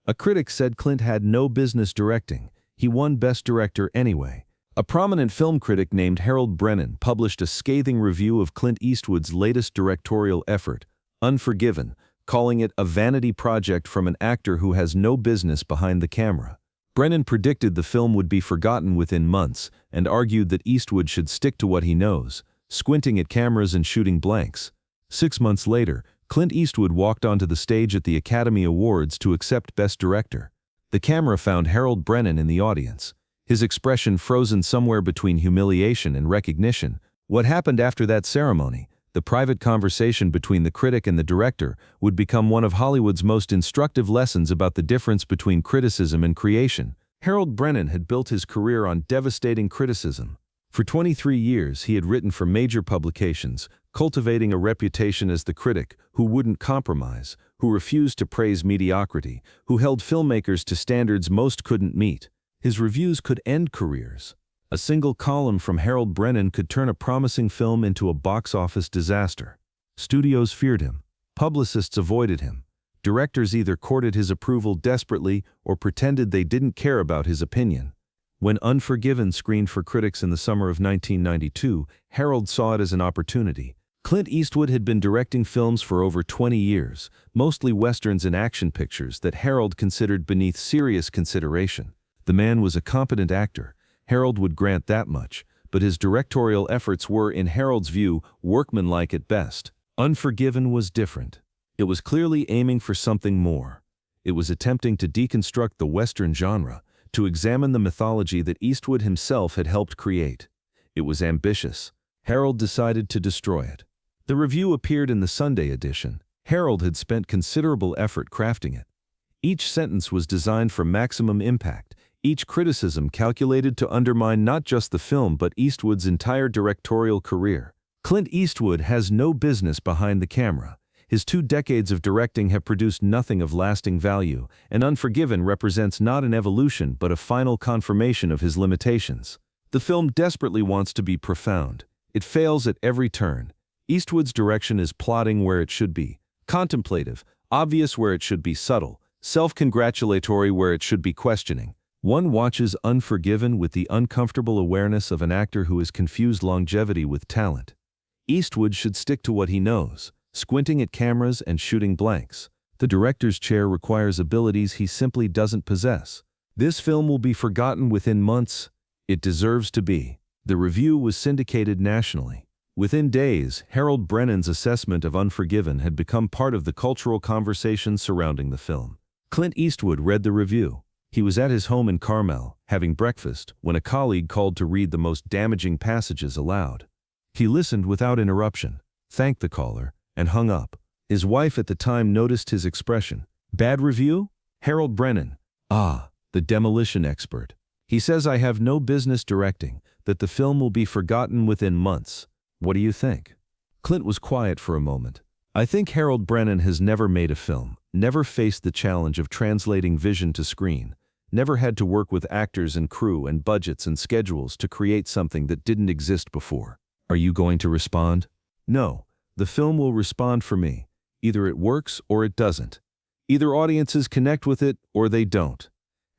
A critic said Clint had no business directing. He won Best Director anyway. A prominent film critic named Harold Brennan published a scathing review of Clint Eastwood's latest directorial effort, Unforgiven, calling it a vanity project from an actor who has no business behind the camera. Brennan predicted the film would be forgotten within months and argued that Eastwood should stick to what he knows, squinting at cameras and shooting blanks. 6 months later, Clint Eastwood walked onto the stage at the Academy Awards to accept Best Director. The camera found Harold Brennan in the audience, his expression frozen somewhere between humiliation and recognition. What happened after that ceremony, the private conversation between the critic and the director, would become one of Hollywood's most instructive lessons about the difference between criticism and creation. Harold Brennan had built his career on devastating criticism. For 23 years, he had written for major publications, cultivating a reputation as the critic who wouldn't compromise, who refused to praise mediocrity, who held filmmakers to standards most couldn't meet. His reviews could end careers. A single column from Harold Brennan could turn a promising film into a box office disaster. Studios feared him. Publicists avoided him. Directors either courted his approval desperately or pretended they didn't care about his opinion. When Unforgiven screened for critics in the summer of 1992, Harold saw it as an opportunity. Clint Eastwood had been directing films for over 20 years, mostly westerns and action pictures that Harold considered beneath serious consideration. The man was a competent actor. Harold would grant that much, but his directorial efforts were, in Harold's view, workmanlike at best. Unforgiven was different. It was clearly aiming for something more. It was attempting to deconstruct the Western genre, to examine the mythology that Eastwood himself had helped create. It was ambitious. Harold decided to destroy it. The review appeared in the Sunday edition. Harold had spent considerable effort crafting it. Each sentence was designed for maximum impact, each criticism calculated to undermine not just the film but Eastwood's entire directorial career. Clint Eastwood has no business behind the camera. His 2 decades of directing have produced nothing of lasting value, and Unforgiven represents not an evolution but a final confirmation of his limitations. The film desperately wants to be profound. It fails at every turn. Eastwood's direction is plodding where it should be, contemplative, obvious where it should be subtle, self-congratulatory where it should be questioning. One watches Unforgiven with the uncomfortable awareness of an actor who has confused longevity with talent. Eastwood should stick to what he knows, squinting at cameras and shooting blanks. The director's chair requires abilities he simply doesn't possess. This film will be forgotten within months. It deserves to be. The review was syndicated nationally. Within days, Harold Brennan's assessment of Unforgiven had become part of the cultural conversation surrounding the film. Clint Eastwood read the review. He was at his home in Carmel, having breakfast, when a colleague called to read the most damaging passages aloud. He listened without interruption, thanked the caller, and hung up. His wife at the time noticed his expression. "Bad review?" "Harold Brennan." "Ah, the demolition expert. He says I have no business directing, that the film will be forgotten within months. What do you think?" Clint was quiet for a moment. "I think Harold Brennan has never made a film, never faced the challenge of translating vision to screen, never had to work with actors and crew and budgets and schedules to create something that didn't exist before. Are you going to respond?" "No. The film will respond for me. Either it works or it doesn't. Either audiences connect with it or they don't.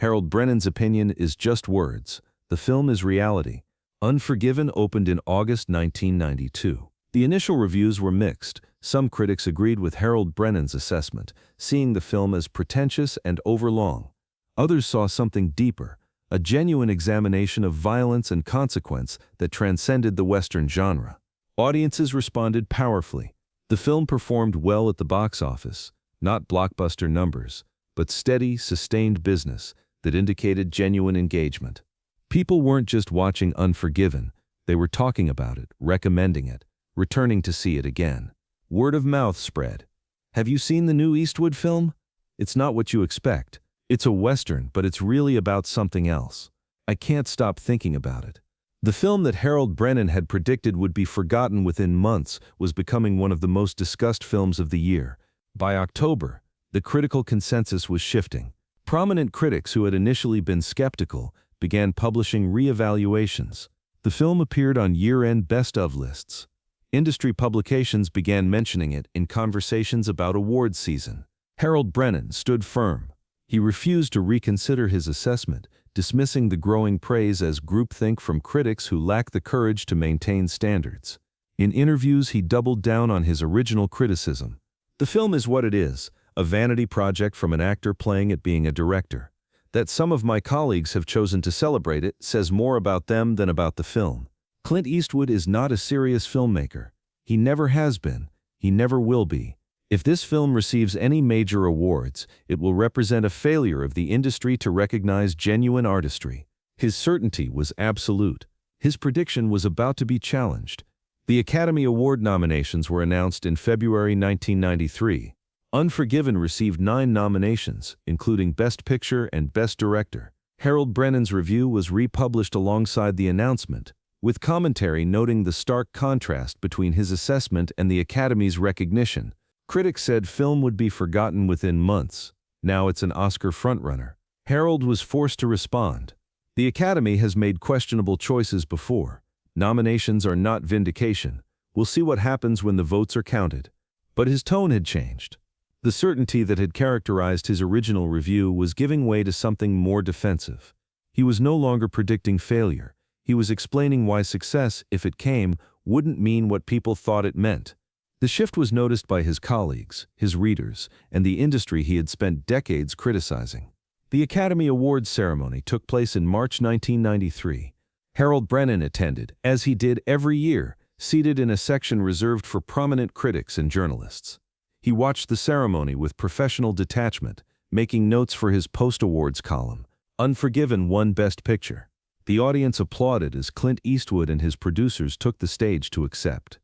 Harold Brennan's opinion is just words. The film is reality." Unforgiven opened in August 1992. The initial reviews were mixed. Some critics agreed with Harold Brennan's assessment, seeing the film as pretentious and overlong. Others saw something deeper, a genuine examination of violence and consequence that transcended the Western genre. Audiences responded powerfully. The film performed well at the box office, not blockbuster numbers, but steady, sustained business that indicated genuine engagement. People weren't just watching Unforgiven, they were talking about it, recommending it, returning to see it again. Word of mouth spread. "Have you seen the new Eastwood film? It's not what you expect. It's a Western, but it's really about something else. I can't stop thinking about it." The film that Harold Brennan had predicted would be forgotten within months was becoming one of the most discussed films of the year. By October, the critical consensus was shifting. Prominent critics who had initially been skeptical began publishing re-evaluations. The film appeared on year-end best-of lists. Industry publications began mentioning it in conversations about awards season. Harold Brennan stood firm. He refused to reconsider his assessment, dismissing the growing praise as groupthink from critics who lack the courage to maintain standards. In interviews, he doubled down on his original criticism. The film is what it is, a vanity project from an actor playing at being a director. That some of my colleagues have chosen to celebrate it says more about them than about the film. Clint Eastwood is not a serious filmmaker. He never has been. He never will be. If this film receives any major awards, it will represent a failure of the industry to recognize genuine artistry. His certainty was absolute. His prediction was about to be challenged. The Academy Award nominations were announced in February 1993. Unforgiven received 9 nominations, including Best Picture and Best Director. Harold Brennan's review was republished alongside the announcement, with commentary noting the stark contrast between his assessment and the Academy's recognition. Critic said film would be forgotten within months. Now it's an Oscar frontrunner. Harold was forced to respond. The Academy has made questionable choices before. Nominations are not vindication. We'll see what happens when the votes are counted. But his tone had changed. The certainty that had characterized his original review was giving way to something more defensive. He was no longer predicting failure. He was explaining why success, if it came, wouldn't mean what people thought it meant. The shift was noticed by his colleagues, his readers, and the industry he had spent decades criticizing. The Academy Awards ceremony took place in March 1993. Harold Brennan attended, as he did every year, seated in a section reserved for prominent critics and journalists. He watched the ceremony with professional detachment, making notes for his post-awards column. Unforgiven won Best Picture. The audience applauded as Clint Eastwood and his producers took the stage to accept.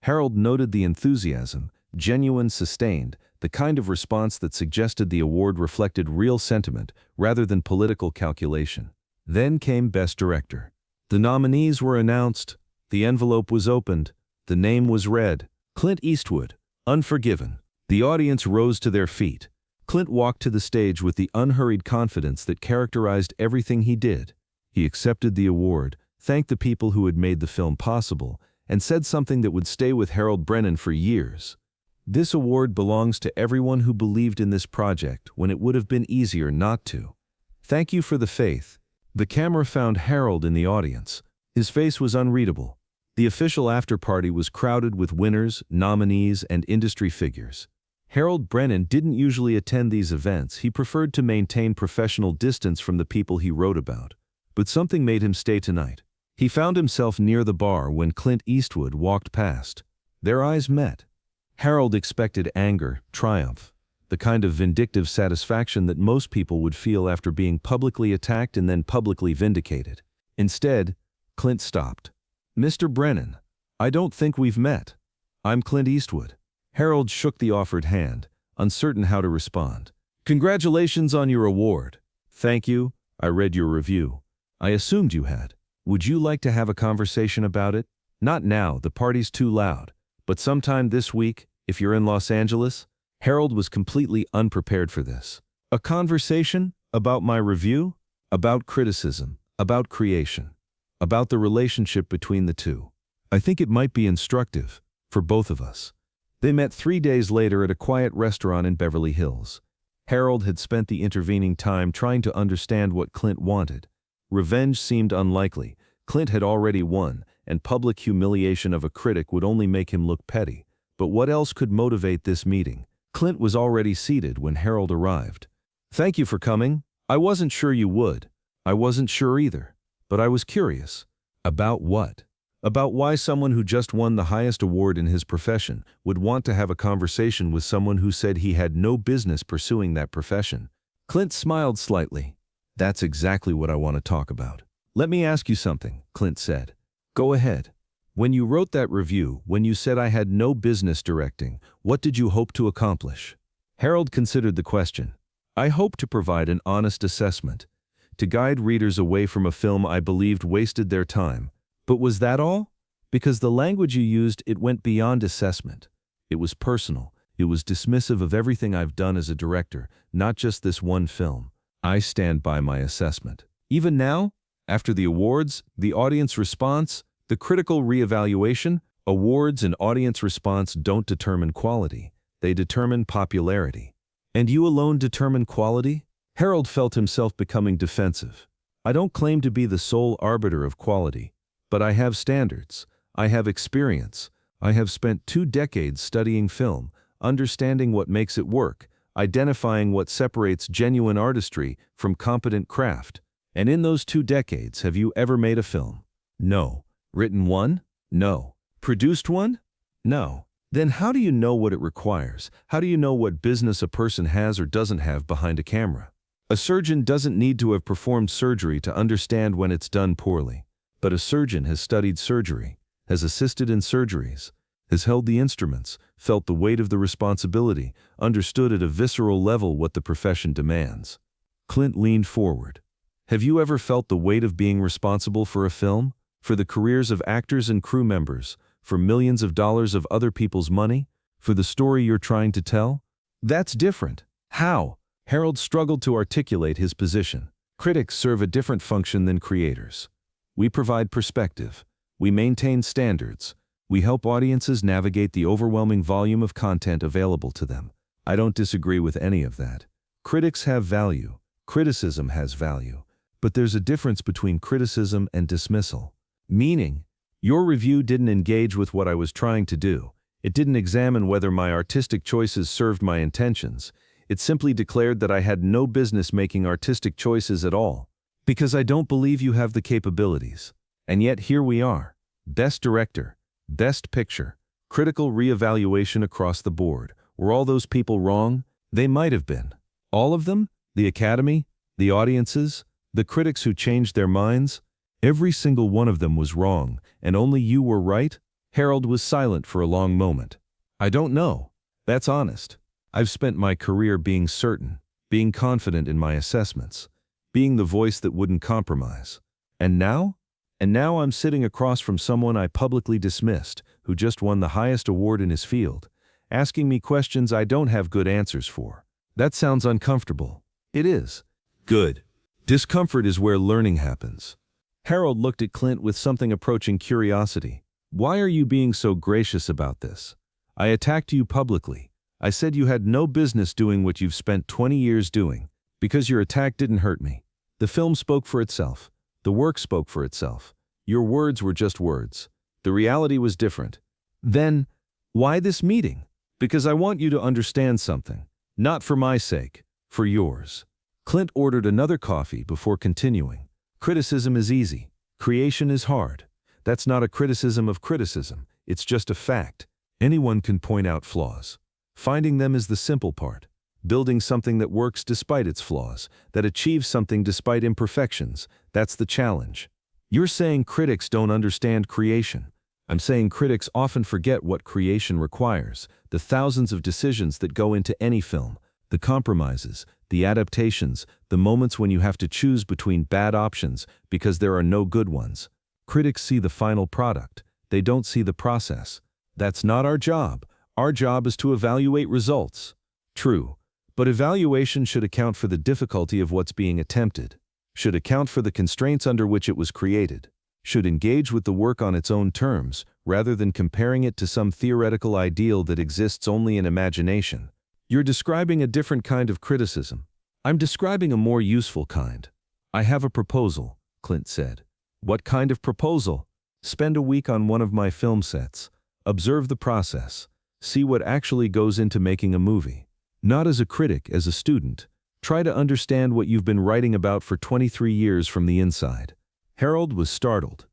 Harold noted the enthusiasm, genuine, sustained, the kind of response that suggested the award reflected real sentiment rather than political calculation. Then came Best Director. The nominees were announced, the envelope was opened, the name was read. Clint Eastwood, Unforgiven. The audience rose to their feet. Clint walked to the stage with the unhurried confidence that characterized everything he did. He accepted the award, thanked the people who had made the film possible, and said something that would stay with Harold Brennan for years. This award belongs to everyone who believed in this project when it would have been easier not to. Thank you for the faith. The camera found Harold in the audience. His face was unreadable. The official after-party was crowded with winners, nominees, and industry figures. Harold Brennan didn't usually attend these events. He preferred to maintain professional distance from the people he wrote about. But something made him stay tonight. He found himself near the bar when Clint Eastwood walked past. Their eyes met. Harold expected anger, triumph, the kind of vindictive satisfaction that most people would feel after being publicly attacked and then publicly vindicated. Instead, Clint stopped. "Mr. Brennan, I don't think we've met. I'm Clint Eastwood." Harold shook the offered hand, uncertain how to respond. "Congratulations on your award." "Thank you. I read your review. I assumed you had. Would you like to have a conversation about it? Not now, the party's too loud. But sometime this week, if you're in Los Angeles." Harold was completely unprepared for this. A conversation? About my review? About criticism? About creation? About the relationship between the two? I think it might be instructive, for both of us. They met 3 days later at a quiet restaurant in Beverly Hills. Harold had spent the intervening time trying to understand what Clint wanted. Revenge seemed unlikely. Clint had already won, and public humiliation of a critic would only make him look petty. But what else could motivate this meeting? Clint was already seated when Harold arrived. "Thank you for coming. I wasn't sure you would." "I wasn't sure either. But I was curious." "About what?" "About why someone who just won the highest award in his profession would want to have a conversation with someone who said he had no business pursuing that profession." Clint smiled slightly. "That's exactly what I want to talk about." "Let me ask you something," Clint said. "Go ahead. When you wrote that review, when you said I had no business directing, what did you hope to accomplish?" Harold considered the question. "I hope to provide an honest assessment, to guide readers away from a film I believed wasted their time." "But was that all?" "Because the language you used, it went beyond assessment. It was personal. It was dismissive of everything I've done as a director, not just this one film. I stand by my assessment. Even now, after the awards, the audience response, the critical reevaluation, awards and audience response don't determine quality. They determine popularity." "And you alone determine quality?" Harold felt himself becoming defensive. I don't claim to be the sole arbiter of quality, but I have standards. I have experience. I have spent 2 decades studying film, understanding what makes it work, identifying what separates genuine artistry from competent craft. And in those 2 decades, have you ever made a film? No. Written one? No. Produced one? No. Then how do you know what it requires? How do you know what business a person has or doesn't have behind a camera? A surgeon doesn't need to have performed surgery to understand when it's done poorly. But a surgeon has studied surgery, has assisted in surgeries, has held the instruments, felt the weight of the responsibility, understood at a visceral level what the profession demands. Clint leaned forward. Have you ever felt the weight of being responsible for a film? For the careers of actors and crew members? For millions of dollars of other people's money? For the story you're trying to tell? That's different. How? Harold struggled to articulate his position. Critics serve a different function than creators. We provide perspective. We maintain standards. We help audiences navigate the overwhelming volume of content available to them. I don't disagree with any of that. Critics have value. Criticism has value. But there's a difference between criticism and dismissal. Meaning, your review didn't engage with what I was trying to do. It didn't examine whether my artistic choices served my intentions. It simply declared that I had no business making artistic choices at all. Because I don't believe you have the capabilities. And yet here we are. Best Director, Best Picture, critical reevaluation across the board. Were all those people wrong? They might have been. All of them? The Academy? The audiences? The critics who changed their minds? Every single one of them was wrong, and only you were right? Harold was silent for a long moment. I don't know. That's honest. I've spent my career being certain, being confident in my assessments, being the voice that wouldn't compromise. And now? And now I'm sitting across from someone I publicly dismissed, who just won the highest award in his field, asking me questions I don't have good answers for. That sounds uncomfortable. It is. Good. Discomfort is where learning happens. Harold looked at Clint with something approaching curiosity. Why are you being so gracious about this? I attacked you publicly. I said you had no business doing what you've spent 20 years doing. Because your attack didn't hurt me. The film spoke for itself. The work spoke for itself. Your words were just words. The reality was different. Then, why this meeting? Because I want you to understand something. Not for my sake, for yours. Clint ordered another coffee before continuing. Criticism is easy. Creation is hard. That's not a criticism of criticism. It's just a fact. Anyone can point out flaws. Finding them is the simple part. Building something that works despite its flaws, that achieves something despite imperfections, that's the challenge. You're saying critics don't understand creation. I'm saying critics often forget what creation requires, the thousands of decisions that go into any film, the compromises, the adaptations, the moments when you have to choose between bad options because there are no good ones. Critics see the final product. They don't see the process. That's not our job. Our job is to evaluate results. True. But evaluation should account for the difficulty of what's being attempted, should account for the constraints under which it was created, should engage with the work on its own terms, rather than comparing it to some theoretical ideal that exists only in imagination. You're describing a different kind of criticism. I'm describing a more useful kind. I have a proposal, Clint said. What kind of proposal? Spend a week on one of my film sets. Observe the process. See what actually goes into making a movie. Not as a critic, as a student. Try to understand what you've been writing about for 23 years from the inside. Harold was startled.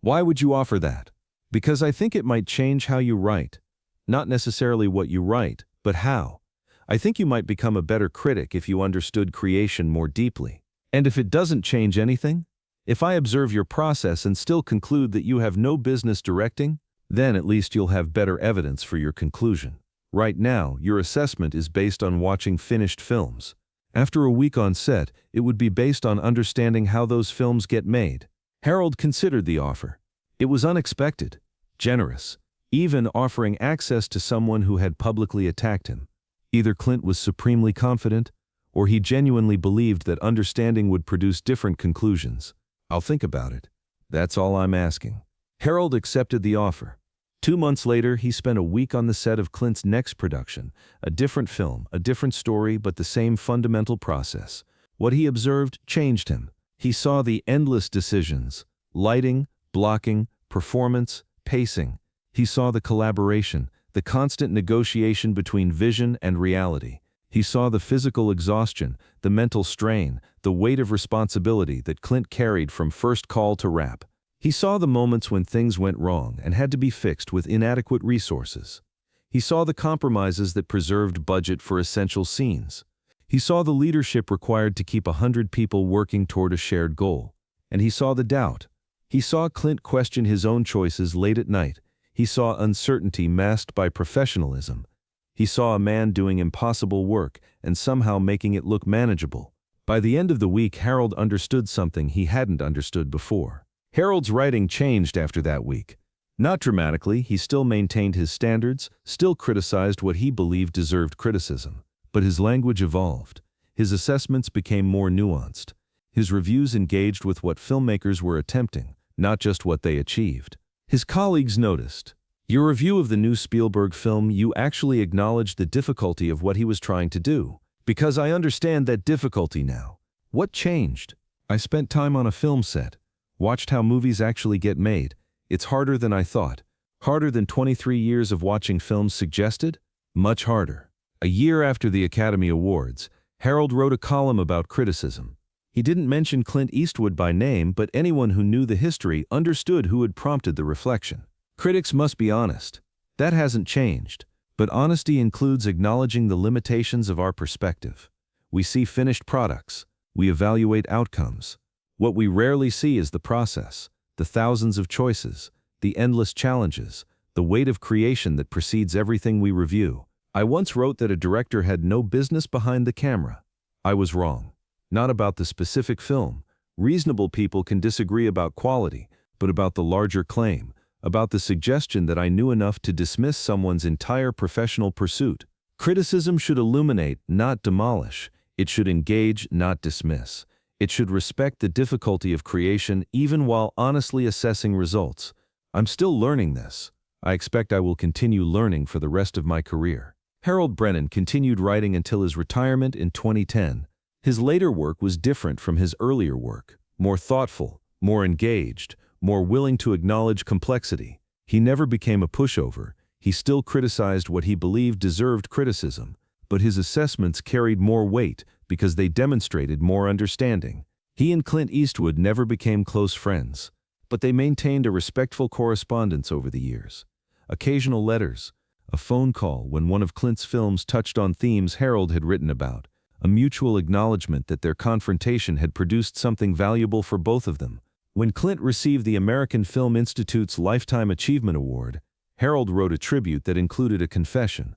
Why would you offer that? Because I think it might change how you write. Not necessarily what you write, but how. I think you might become a better critic if you understood creation more deeply. And if it doesn't change anything? If I observe your process and still conclude that you have no business directing, then at least you'll have better evidence for your conclusion. Right now, your assessment is based on watching finished films. After a week on set, it would be based on understanding how those films get made. Harold considered the offer. It was unexpected, generous, even offering access to someone who had publicly attacked him. Either Clint was supremely confident, or he genuinely believed that understanding would produce different conclusions. I'll think about it. That's all I'm asking. Harold accepted the offer. 2 months later, he spent a week on the set of Clint's next production, a different film, a different story, but the same fundamental process. What he observed changed him. He saw the endless decisions: lighting, blocking, performance, pacing. He saw the collaboration, the constant negotiation between vision and reality. He saw the physical exhaustion, the mental strain, the weight of responsibility that Clint carried from first call to wrap. He saw the moments when things went wrong and had to be fixed with inadequate resources. He saw the compromises that preserved budget for essential scenes. He saw the leadership required to keep 100 people working toward a shared goal. And he saw the doubt. He saw Clint question his own choices late at night. He saw uncertainty masked by professionalism. He saw a man doing impossible work and somehow making it look manageable. By the end of the week, Harold understood something he hadn't understood before. Harold's writing changed after that week. Not dramatically, he still maintained his standards, still criticized what he believed deserved criticism. But his language evolved. His assessments became more nuanced. His reviews engaged with what filmmakers were attempting, not just what they achieved. His colleagues noticed. Your review of the new Spielberg film, you actually acknowledged the difficulty of what he was trying to do. Because I understand that difficulty now. What changed? I spent time on a film set. Watched how movies actually get made. It's harder than I thought. Harder than 23 years of watching films suggested? Much harder. A year after the Academy Awards, Harold wrote a column about criticism. He didn't mention Clint Eastwood by name, but anyone who knew the history understood who had prompted the reflection. Critics must be honest. That hasn't changed. But honesty includes acknowledging the limitations of our perspective. We see finished products. We evaluate outcomes. What we rarely see is the process, the thousands of choices, the endless challenges, the weight of creation that precedes everything we review. I once wrote that a director had no business behind the camera. I was wrong. Not about the specific film. Reasonable people can disagree about quality, but about the larger claim, about the suggestion that I knew enough to dismiss someone's entire professional pursuit. Criticism should illuminate, not demolish. It should engage, not dismiss. It should respect the difficulty of creation even while honestly assessing results. I'm still learning this. I expect I will continue learning for the rest of my career. Harold Brennan continued writing until his retirement in 2010. His later work was different from his earlier work, more thoughtful, more engaged, more willing to acknowledge complexity. He never became a pushover. He still criticized what he believed deserved criticism, but his assessments carried more weight because they demonstrated more understanding. He and Clint Eastwood never became close friends, but they maintained a respectful correspondence over the years. Occasional letters, a phone call when one of Clint's films touched on themes Harold had written about, a mutual acknowledgement that their confrontation had produced something valuable for both of them. When Clint received the American Film Institute's Lifetime Achievement Award, Harold wrote a tribute that included a confession.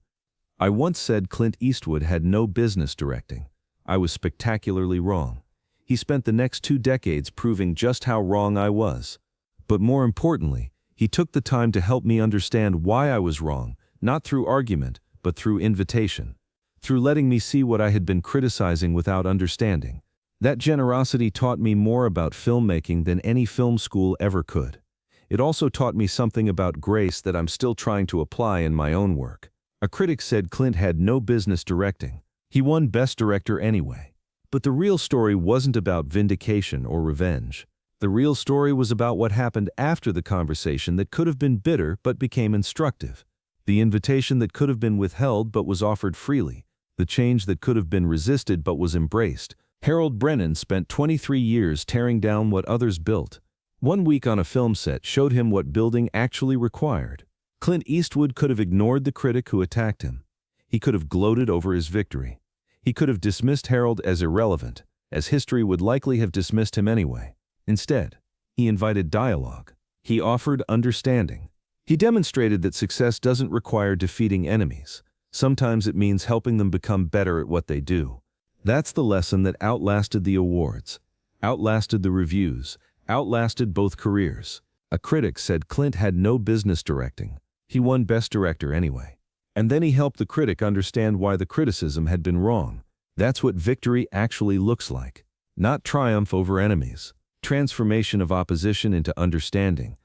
I once said Clint Eastwood had no business directing. I was spectacularly wrong. He spent the next 2 decades proving just how wrong I was. But more importantly, he took the time to help me understand why I was wrong, not through argument, but through invitation. Through letting me see what I had been criticizing without understanding. That generosity taught me more about filmmaking than any film school ever could. It also taught me something about grace that I'm still trying to apply in my own work. A critic said Clint had no business directing. He won Best Director anyway. But the real story wasn't about vindication or revenge. The real story was about what happened after the conversation that could have been bitter but became instructive. The invitation that could have been withheld but was offered freely. The change that could have been resisted but was embraced. Harold Brennan spent 23 years tearing down what others built. 1 week on a film set showed him what building actually required. Clint Eastwood could have ignored the critic who attacked him. He could have gloated over his victory. He could have dismissed Harold as irrelevant, as history would likely have dismissed him anyway. Instead, he invited dialogue. He offered understanding. He demonstrated that success doesn't require defeating enemies. Sometimes it means helping them become better at what they do. That's the lesson that outlasted the awards, outlasted the reviews, outlasted both careers. A critic said Clint had no business directing. He won Best Director anyway. And then he helped the critic understand why the criticism had been wrong. That's what victory actually looks like. Not triumph over enemies. Transformation of opposition into understanding.